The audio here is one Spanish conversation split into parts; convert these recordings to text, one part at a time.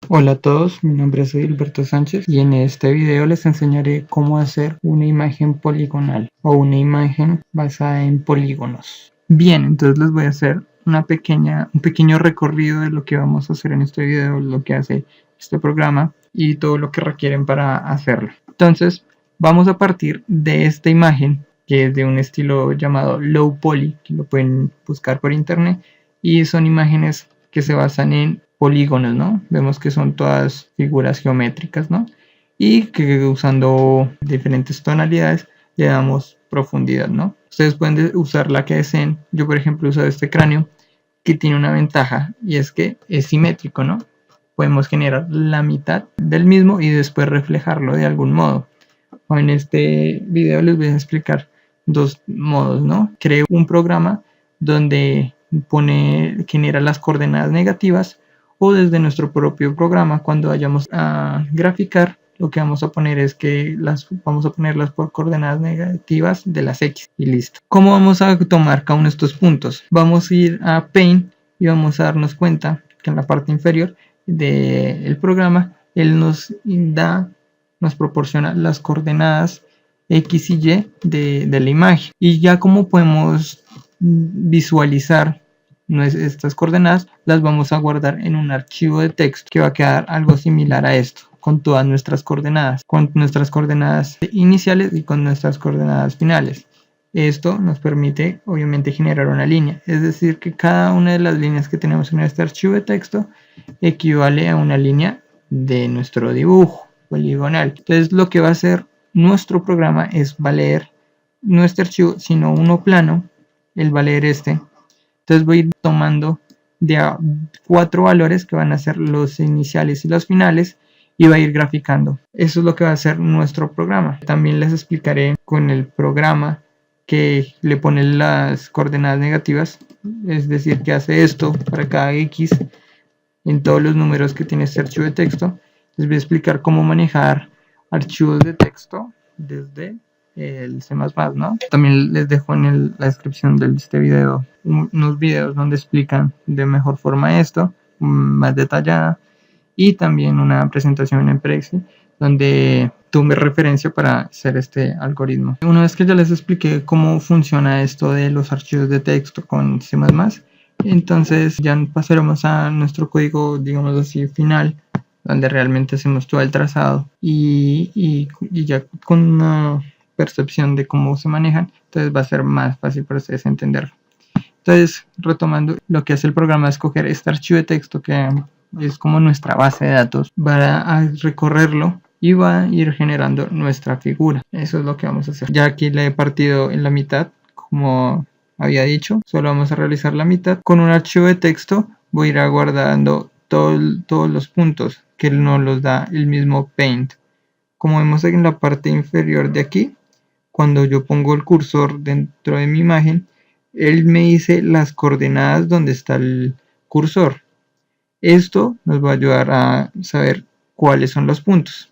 Hola a todos, mi nombre es Gilberto Sánchez y en este video les enseñaré cómo hacer una imagen poligonal o una imagen basada en polígonos. Bien, entonces les voy a hacer un pequeño recorrido de lo que vamos a hacer en este video, lo que hace este programa y todo lo que requieren para hacerlo. Entonces vamos a partir de esta imagen que es de un estilo llamado Low Poly, que lo pueden buscar por internet, y son imágenes que se basan en polígonos, ¿no? Vemos que son todas figuras geométricas, ¿no? Y que usando diferentes tonalidades le damos profundidad, ¿no? Ustedes pueden usar la que deseen. Yo, por ejemplo, uso este cráneo que tiene una ventaja y es que es simétrico, ¿no? Podemos generar la mitad del mismo y después reflejarlo de algún modo. En este video les voy a explicar dos modos, ¿no? Creo un programa donde genera las coordenadas negativas, o desde nuestro propio programa cuando vayamos a graficar lo que vamos a poner es que vamos a ponerlas por coordenadas negativas de las X y listo. ¿Cómo vamos a tomar cada uno de estos puntos? Vamos a ir a Paint y vamos a darnos cuenta que en la parte inferior del programa él nos proporciona las coordenadas X y Y de la imagen, y ya como podemos visualizar estas coordenadas, las vamos a guardar en un archivo de texto que va a quedar algo similar a esto, con todas nuestras coordenadas iniciales y con nuestras coordenadas finales. Esto nos permite obviamente generar una línea, es decir que cada una de las líneas que tenemos en este archivo de texto equivale a una línea de nuestro dibujo poligonal. Entonces lo que va a hacer nuestro programa es va a leer nuestro archivo, sino uno plano, él va a leer este. Entonces voy a ir tomando de a 4 valores que van a ser los iniciales y los finales y va a ir graficando. Eso es lo que va a hacer nuestro programa. También les explicaré con el programa que le pone las coordenadas negativas, es decir, que hace esto para cada X en todos los números que tiene este archivo de texto. Les voy a explicar cómo manejar archivos de texto desde el C++, ¿no? También les dejo en la descripción de este video unos videos donde explican de mejor forma esto, más detallada, y también una presentación en Prezi donde tuve referencia para hacer este algoritmo. Una vez que ya les expliqué cómo funciona esto de los archivos de texto con C++, entonces ya pasaremos a nuestro código, digamos así, final, donde realmente hacemos todo el trazado y ya con una percepción de cómo se manejan, entonces va a ser más fácil para ustedes entenderlo. Entonces, retomando, lo que hace el programa es coger este archivo de texto que es como nuestra base de datos, va a recorrerlo y va a ir generando nuestra figura. Eso es lo que vamos a hacer. Ya aquí le he partido en la mitad, como había dicho, solo vamos a realizar la mitad. Con un archivo de texto voy a ir aguardando todos los puntos que nos los da el mismo Paint. Como vemos en la parte inferior de aquí, cuando yo pongo el cursor dentro de mi imagen, él me dice las coordenadas donde está el cursor. Esto nos va a ayudar a saber cuáles son los puntos.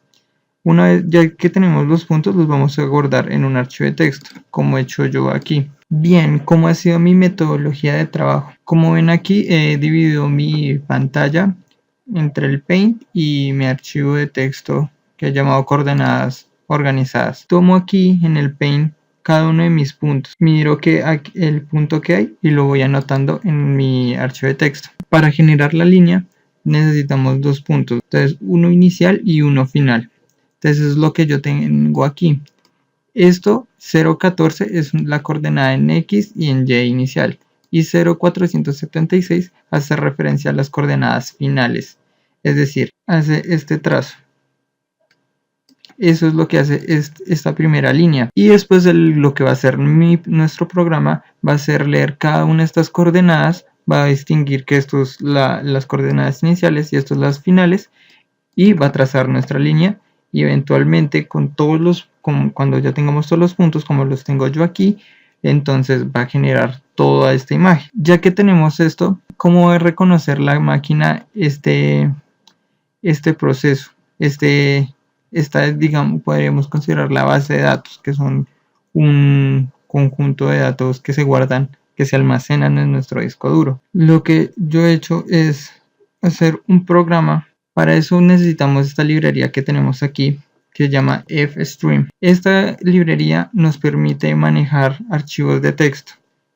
Una vez ya que tenemos los puntos, los vamos a guardar en un archivo de texto, como he hecho yo aquí. Bien, ¿cómo ha sido mi metodología de trabajo? Como ven aquí, he dividido mi pantalla entre el Paint y mi archivo de texto que he llamado coordenadas organizadas. Tomo aquí en el Paint cada uno de mis puntos, miro el punto que hay y lo voy anotando en mi archivo de texto. Para generar la línea necesitamos dos puntos, entonces uno inicial y uno final. Entonces es lo que yo tengo aquí. Esto 0,14 es la coordenada en X y en Y inicial, y 0,476 hace referencia a las coordenadas finales, es decir, hace este trazo. Eso es lo que hace esta primera línea, y después lo que va a hacer nuestro programa va a ser leer cada una de estas coordenadas, va a distinguir que esto es las coordenadas iniciales y esto es las finales, y va a trazar nuestra línea, y eventualmente cuando ya tengamos todos los puntos como los tengo yo aquí, entonces va a generar toda esta imagen. Ya que tenemos esto, ¿cómo va a reconocer la máquina este proceso? Esta es, digamos, podríamos considerar la base de datos, que son un conjunto de datos que se guardan, que se almacenan en nuestro disco duro. Lo que yo he hecho es hacer un programa Para eso necesitamos esta librería que tenemos aquí, que se llama fstream. Esta librería nos permite manejar archivos de texto,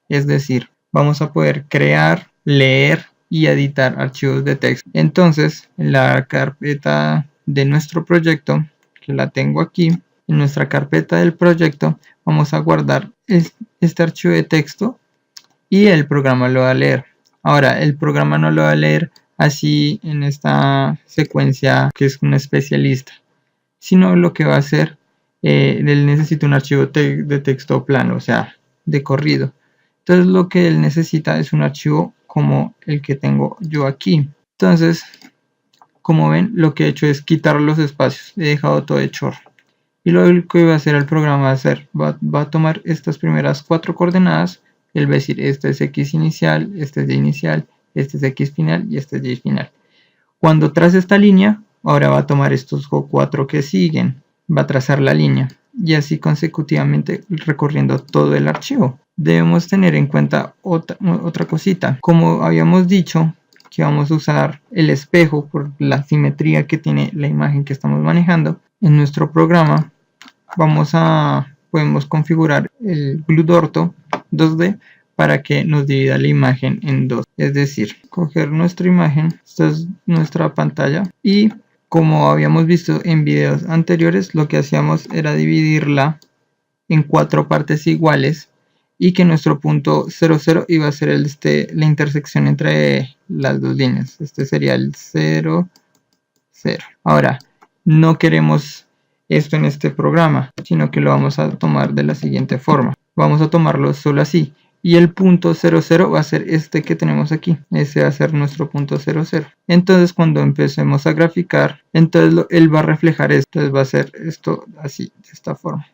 es decir, vamos a poder crear, leer y editar archivos de texto. Entonces, en la carpeta de nuestro proyecto, que la tengo aquí, en nuestra carpeta del proyecto, vamos a guardar este archivo de texto y el programa lo va a leer. Ahora, el programa no lo va a leer así en esta secuencia que es un especialista, sino lo que va a hacer, él necesita un archivo de texto plano, o sea, de corrido. Entonces lo que él necesita es un archivo como el que tengo yo aquí. Entonces, como ven, lo que he hecho es quitar los espacios, he dejado todo de chorro. Y lo que va a hacer el programa va a tomar estas primeras 4 coordenadas, él va a decir, este es X inicial, este es Y inicial, este es X final y este es Y final. Cuando trace esta línea, ahora va a tomar estos 4 que siguen, va a trazar la línea y así consecutivamente recorriendo todo el archivo. Debemos tener en cuenta otra cosita. Como habíamos dicho que vamos a usar el espejo por la simetría que tiene la imagen que estamos manejando, en nuestro programa podemos configurar el GlueDorto 2D para que nos divida la imagen en dos. Es decir, coger nuestra imagen, esta es nuestra pantalla, y como habíamos visto en videos anteriores, lo que hacíamos era dividirla en 4 partes iguales y que nuestro punto 00 iba a ser la intersección entre las dos líneas. Este sería el 0, 0. Ahora, no queremos esto en este programa, sino que lo vamos a tomar de la siguiente forma. Vamos a tomarlo solo así. Y el punto 00 va a ser este que tenemos aquí. Ese va a ser nuestro punto 00. Entonces cuando empecemos a graficar, entonces él va a reflejar esto. Entonces va a hacer esto así, de esta forma.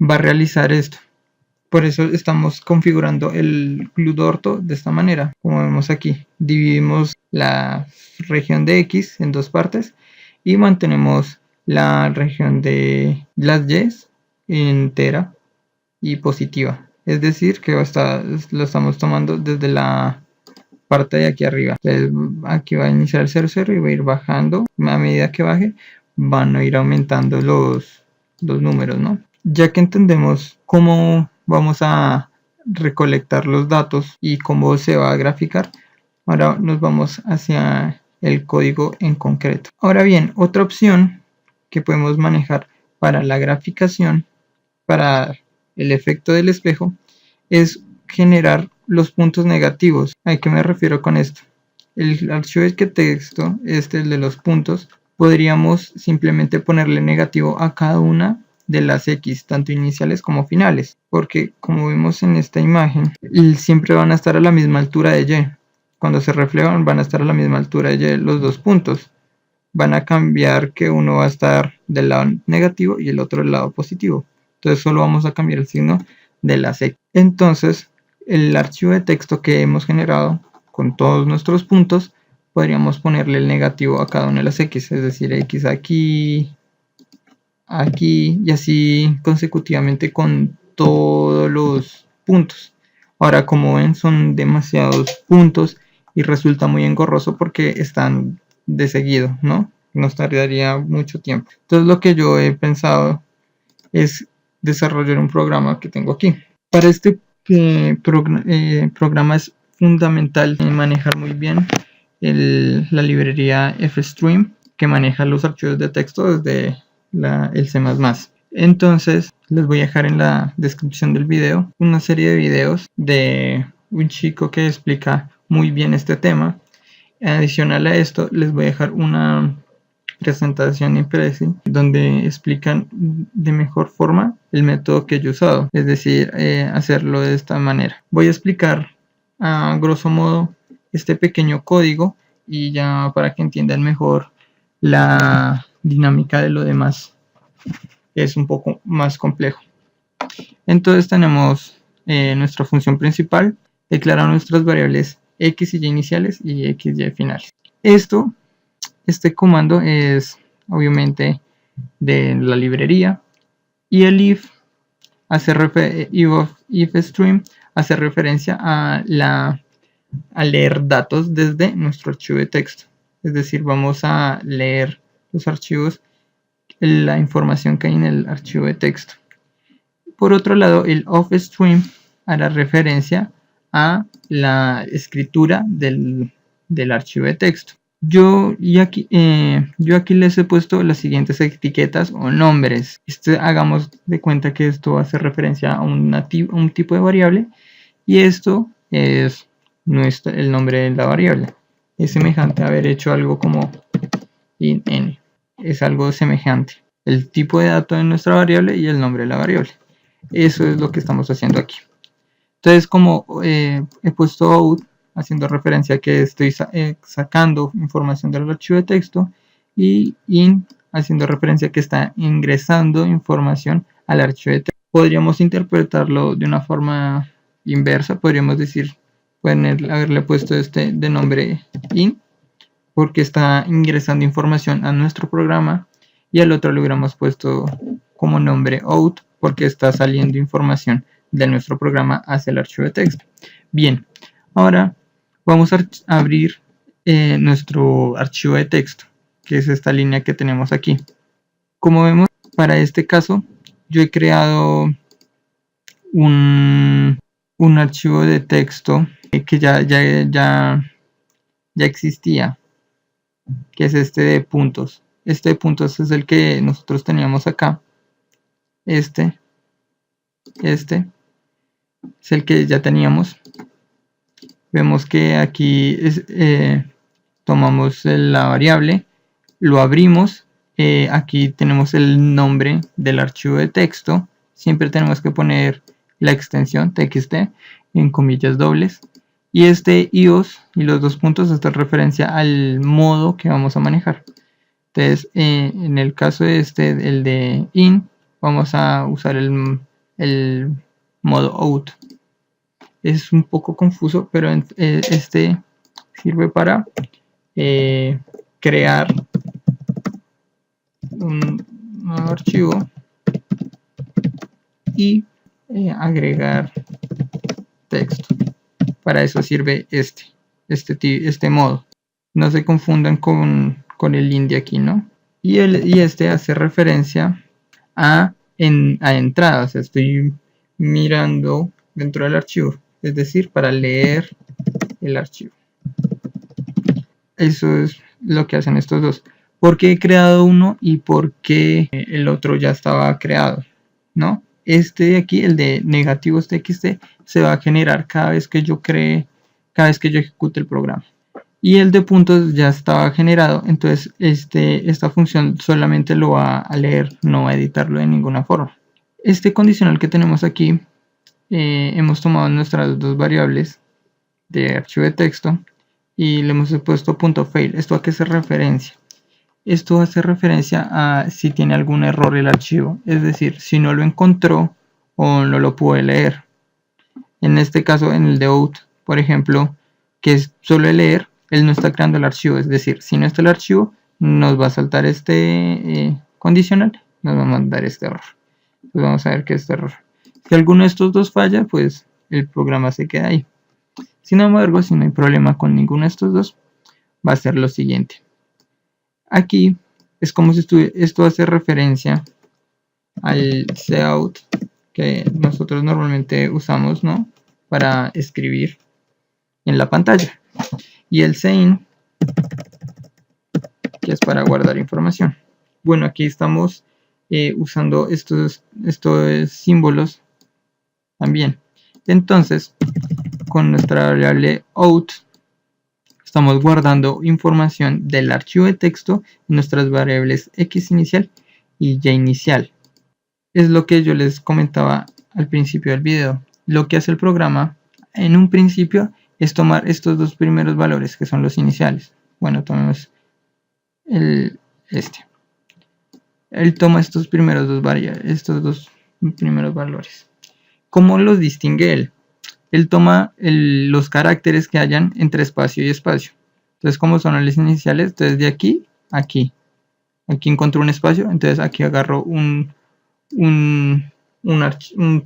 Va a realizar esto. Por eso estamos configurando el GlueDorto de esta manera. Como vemos aquí, dividimos la región de X en 2 partes y mantenemos la región de las Y entera y positiva. Es decir, que lo estamos tomando desde la parte de aquí arriba. Entonces, aquí va a iniciar el 00 y va a ir bajando. A medida que baje, van a ir aumentando los números, ¿no? Ya que entendemos cómo vamos a recolectar los datos y cómo se va a graficar, ahora nos vamos hacia el código en concreto. Ahora bien, otra opción que podemos manejar para la graficación, para el efecto del espejo, es generar los puntos negativos. ¿A qué me refiero con esto? El archivo de texto, el de los puntos, podríamos simplemente ponerle negativo a cada una de las X, tanto iniciales como finales, porque como vemos en esta imagen, siempre van a estar a la misma altura de Y. Cuando se reflejan van a estar a la misma altura de Y los dos puntos. Van a cambiar que uno va a estar del lado negativo y el otro del lado positivo. Entonces solo vamos a cambiar el signo de las X. Entonces el archivo de texto que hemos generado con todos nuestros puntos, podríamos ponerle el negativo a cada una de las X, es decir, X aquí, aquí y así consecutivamente con todos los puntos. Ahora, como ven, son demasiados puntos y resulta muy engorroso porque están de seguido, ¿no? Nos tardaría mucho tiempo. Entonces lo que yo he pensado es desarrollar un programa que tengo aquí. Para este programa es fundamental manejar muy bien la librería fstream, que maneja los archivos de texto desde el C++. Entonces les voy a dejar en la descripción del video una serie de videos de un chico que explica muy bien este tema. Adicional a esto, les voy a dejar una presentación en Prezi donde explican de mejor forma el método que yo he usado, es decir, hacerlo de esta manera. Voy a explicar a grosso modo este pequeño código y ya para que entiendan mejor la dinámica de lo demás, es un poco más complejo. Entonces tenemos nuestra función principal, declarar nuestras variables X y Y iniciales y X y Y finales. Este comando es obviamente de la librería, y el if stream hace referencia a leer datos desde nuestro archivo de texto. es decir, vamos a leer los archivos, la información que hay en el archivo de texto. Por otro lado, el offstream hará referencia a la escritura del archivo de texto. Yo aquí les he puesto las siguientes etiquetas o nombres. Hagamos de cuenta que esto hace referencia a un tipo de variable, y esto es el nombre de la variable. Es semejante a haber hecho algo como int n. Es algo semejante. El tipo de dato de nuestra variable y el nombre de la variable. Eso es lo que estamos haciendo aquí. Entonces, como he puesto out, haciendo referencia a que estoy sacando información del archivo de texto, y in, haciendo referencia a que está ingresando información al archivo de texto. Podríamos interpretarlo de una forma inversa. Podríamos decir, haberle puesto este de nombre in, porque está ingresando información a nuestro programa, y al otro le hubiéramos puesto como nombre out, porque está saliendo información de nuestro programa hacia el archivo de texto. Bien, ahora vamos a abrir nuestro archivo de texto, que es esta línea que tenemos aquí. Como vemos, para este caso yo he creado un archivo de texto que ya existía, que es este de puntos. Este de puntos es el que nosotros teníamos acá. Este es el que ya teníamos. Vemos que aquí tomamos la variable, lo abrimos. Aquí tenemos el nombre del archivo de texto. Siempre tenemos que poner la extensión txt en comillas dobles. Y este ios y los dos puntos hacen referencia al modo que vamos a manejar. Entonces, en el caso de el de in, vamos a usar el modo out. Es un poco confuso, pero este sirve para crear un nuevo archivo y agregar texto. Para eso sirve este modo. No se confundan con el in de aquí, ¿no? Y este hace referencia a entrada. O sea, estoy mirando dentro del archivo, es decir, para leer el archivo. Eso es lo que hacen estos dos. ¿Por qué he creado uno y por qué el otro ya estaba creado? ¿No? Este de aquí, el de negativos txt, se va a generar cada vez que yo ejecute el programa. Y el de puntos ya estaba generado, entonces esta función solamente lo va a leer, no va a editarlo de ninguna forma. Este condicional que tenemos aquí, hemos tomado nuestras dos variables de archivo de texto y le hemos puesto .fail. ¿Esto a qué hace referencia? Esto hace referencia a si tiene algún error el archivo, es decir, si no lo encontró o no lo puede leer. En este caso, en el de out, por ejemplo, que es solo leer, él no está creando el archivo, es decir, si no está el archivo, nos va a saltar este condicional, nos va a mandar este error. Pues vamos a ver qué es este error. Si alguno de estos dos falla, pues el programa se queda ahí. Sin embargo, si no hay problema con ninguno de estos dos, va a ser lo siguiente. Aquí es como si esto hace referencia al cout que nosotros normalmente usamos, ¿no?, para escribir en la pantalla, y el sein, que es para guardar información. Bueno, aquí estamos usando estos símbolos también. Entonces, con nuestra variable out estamos guardando información del archivo de texto en nuestras variables x inicial y y inicial. Es lo que yo les comentaba al principio del video. Lo que hace el programa en un principio es tomar estos dos primeros valores, que son los iniciales. Bueno, tomemos Él toma estos dos primeros valores. ¿Cómo los distingue él? Él toma los caracteres que hayan entre espacio y espacio. Entonces, como son los iniciales, entonces de aquí a aquí. Aquí encontró un espacio, entonces aquí agarro un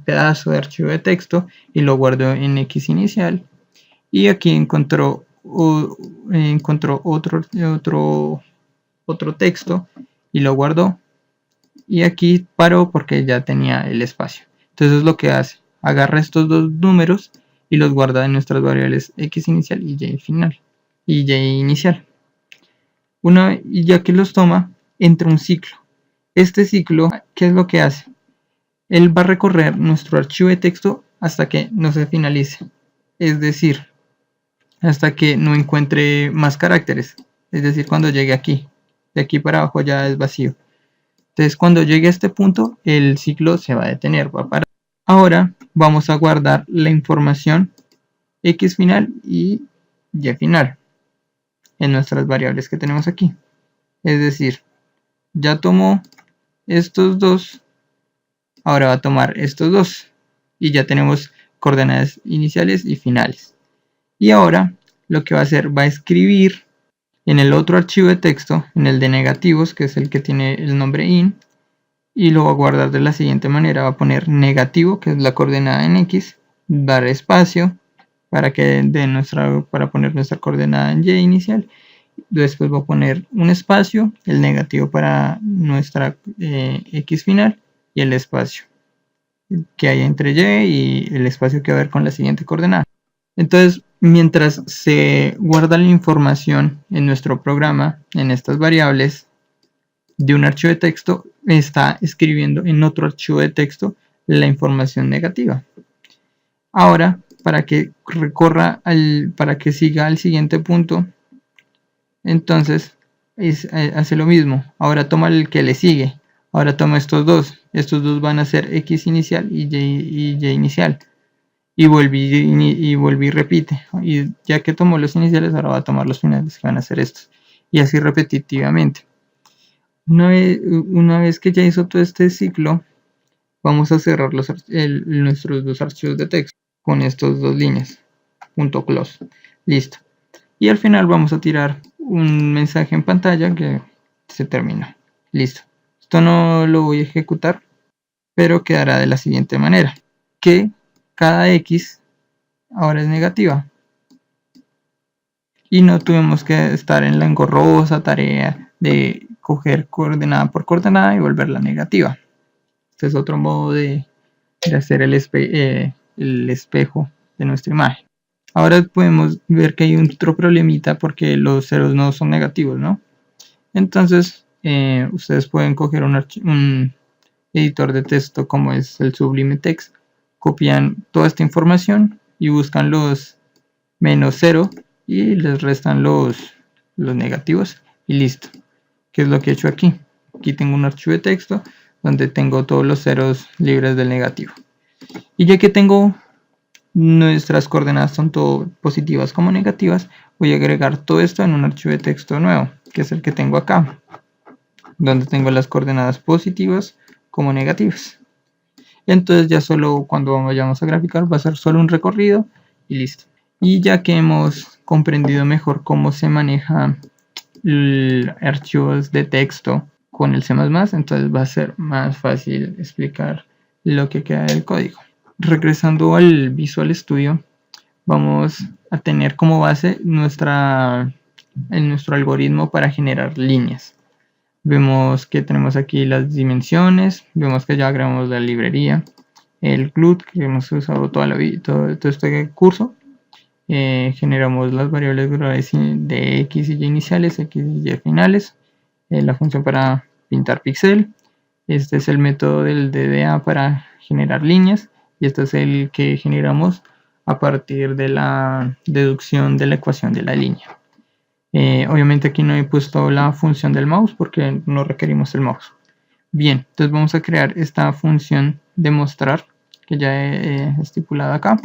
pedazo de archivo de texto y lo guardo en x inicial. Y aquí encontró encontró otro texto y lo guardó, y aquí paró porque ya tenía el espacio. Entonces lo que hace, agarra estos dos números y los guarda en nuestras variables x inicial y y final y y inicial. Y ya que los toma, entra un ciclo. Este ciclo, ¿qué es lo que hace? Él va a recorrer nuestro archivo de texto hasta que no se finalice, es decir, hasta que no encuentre más caracteres, es decir, cuando llegue aquí, de aquí para abajo ya es vacío. Entonces cuando llegue a este punto, el ciclo se va a detener, va a parar. Ahora vamos a guardar la información x final y y final en nuestras variables que tenemos aquí. Es decir, ya tomó estos dos, ahora va a tomar estos dos y ya tenemos coordenadas iniciales y finales. Y ahora lo que va a hacer, va a escribir en el otro archivo de texto, en el de negativos, que es el que tiene el nombre in, y lo va a guardar de la siguiente manera. Va a poner negativo, que es la coordenada en x, dar espacio para poner nuestra coordenada en y inicial. Después voy a poner un espacio, el negativo para nuestra x final y el espacio que hay entre y y el espacio que va a haber con la siguiente coordenada. Entonces, mientras se guarda la información en nuestro programa, en estas variables de un archivo de texto, está escribiendo en otro archivo de texto la información negativa. Ahora, para que para que siga al siguiente punto, entonces hace lo mismo. Ahora toma el que le sigue. Ahora toma estos dos. Estos dos van a ser x inicial y y inicial. Y vuelve y repite. Y ya que tomó los iniciales, ahora va a tomar los finales, que van a ser estos. Y así repetitivamente. Una vez que ya hizo todo este ciclo, vamos a cerrar nuestros dos archivos de texto con estas dos líneas. .close. Listo. Y al final vamos a tirar un mensaje en pantalla que se terminó. Listo. Esto no lo voy a ejecutar, pero quedará de la siguiente manera. Que cada x ahora es negativa. Y no tuvimos que estar en la engorrosa tarea de coger coordenada por coordenada y volverla negativa. Este es otro modo de hacer el espejo de nuestra imagen. Ahora podemos ver que hay otro problemita porque los ceros no son negativos, ¿no? Entonces, ustedes pueden coger un editor de texto como es el Sublime Text, copian toda esta información y buscan los menos 0 y les restan los negativos y listo. ¿Qué es lo que he hecho aquí? Aquí tengo un archivo de texto donde tengo todos los ceros libres del negativo. Y ya que tengo nuestras coordenadas tanto positivas como negativas, voy a agregar todo esto en un archivo de texto nuevo, que es el que tengo acá, donde tengo las coordenadas positivas como negativas. Entonces ya solo cuando vayamos a graficar va a ser solo un recorrido y listo. Y ya que hemos comprendido mejor cómo se maneja archivos de texto con el C++, entonces va a ser más fácil explicar lo que queda del código. Regresando al Visual Studio, vamos a tener como base nuestro algoritmo para generar líneas. Vemos que tenemos aquí las dimensiones, vemos que ya agregamos la librería, el GLUT que hemos usado todo este curso. Generamos las variables globales de x y y iniciales, x y y finales, la función para pintar píxel. Este es el método del DDA para generar líneas y este es el que generamos a partir de la deducción de la ecuación de la línea. Obviamente aquí no he puesto la función del mouse porque no requerimos el mouse. Bien, entonces vamos a crear esta función de mostrar que ya he estipulado acá.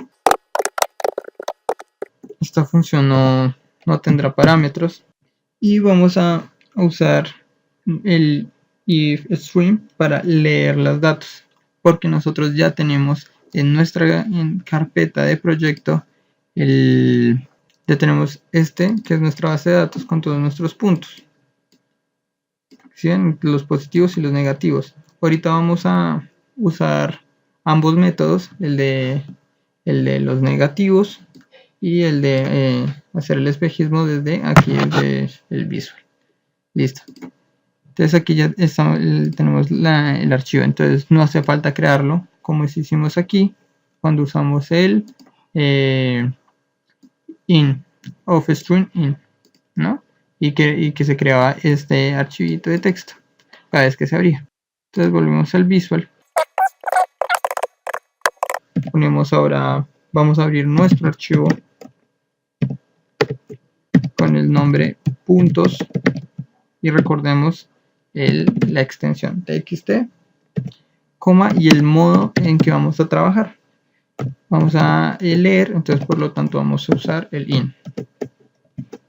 Esta función no tendrá parámetros y vamos a usar el ifstream para leer los datos, porque nosotros ya tenemos en nuestra carpeta de proyecto ya tenemos que es nuestra base de datos con todos nuestros puntos. ¿Sí? Los positivos y los negativos. Ahorita vamos a usar ambos métodos, el de los negativos y el de hacer el espejismo desde aquí, desde el visual. Listo. Entonces aquí ya tenemos el archivo, entonces no hace falta crearlo como hicimos aquí cuando usamos el in, offstring in, ¿no? Y que se creaba este archivito de texto cada vez que se abría. Entonces volvemos al visual. Ponemos ahora, vamos a abrir nuestro archivo con el nombre puntos y recordemos la extensión txt, coma y el modo en que vamos a trabajar. Vamos a leer, entonces por lo tanto vamos a usar el in.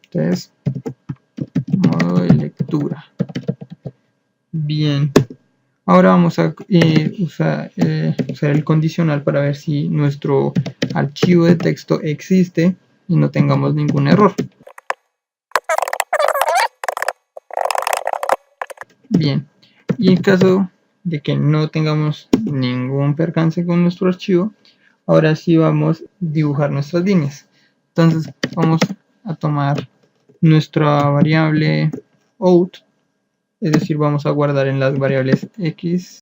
Entonces, modo de lectura. Bien. Ahora vamos a usar el condicional para ver si nuestro archivo de texto existe y no tengamos ningún error. Bien. Y en caso de que no tengamos ningún percance con nuestro archivo, ahora sí vamos a dibujar nuestras líneas. Entonces vamos a tomar nuestra variable out, es decir, vamos a guardar en las variables x